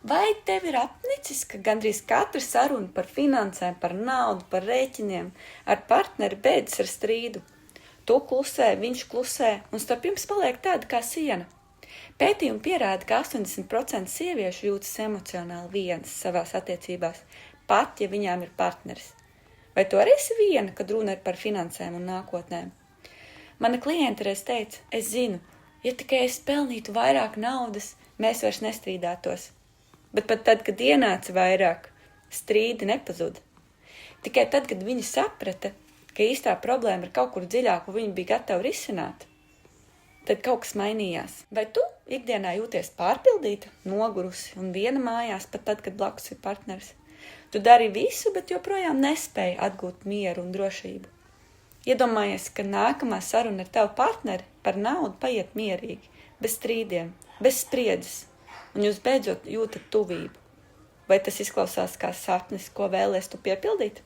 Vai tev ir apnicis, ka gandrīz katra saruna par finansēm, par naudu, par rēķiniem ar partneri beidzas ar strīdu? Tu klusē, viņš klusē, un starp jums paliek tāda kā siena. Pētījumi pierāda, ka 80% sieviešu jūtas emocionāli vienas savās attiecībās, pat ja viņām ir partneris. Vai tu arī esi viena, kad runa ir par finansēm un nākotnēm? Mana kliente reiz teica, es zinu, ja tikai es pelnītu vairāk naudas, mēs vairs nestrīdētos. Bet pat tad, kad ienāca vairāk, strīdi nepazuda. Tikai tad, kad viņa saprata, ka īstā problēma ir kaut kur dziļāk, un viņa bija gatava risināt, tad kaut kas mainījās. Vai tu ikdienā jūties pārpildīta, nogurusi un viena mājās pat tad, kad blakus ir partneris? Tu dari visu, bet joprojām nespēji atgūt mieru un drošību. Iedomājies, ka nākamā saruna ar tavu partneri par naudu paiet mierīgi, bez strīdiem, bez spriedzes, un jūs beidzot jūtat tuvību. Vai tas izklausās kā sapnis, ko vēlies tu piepildīt?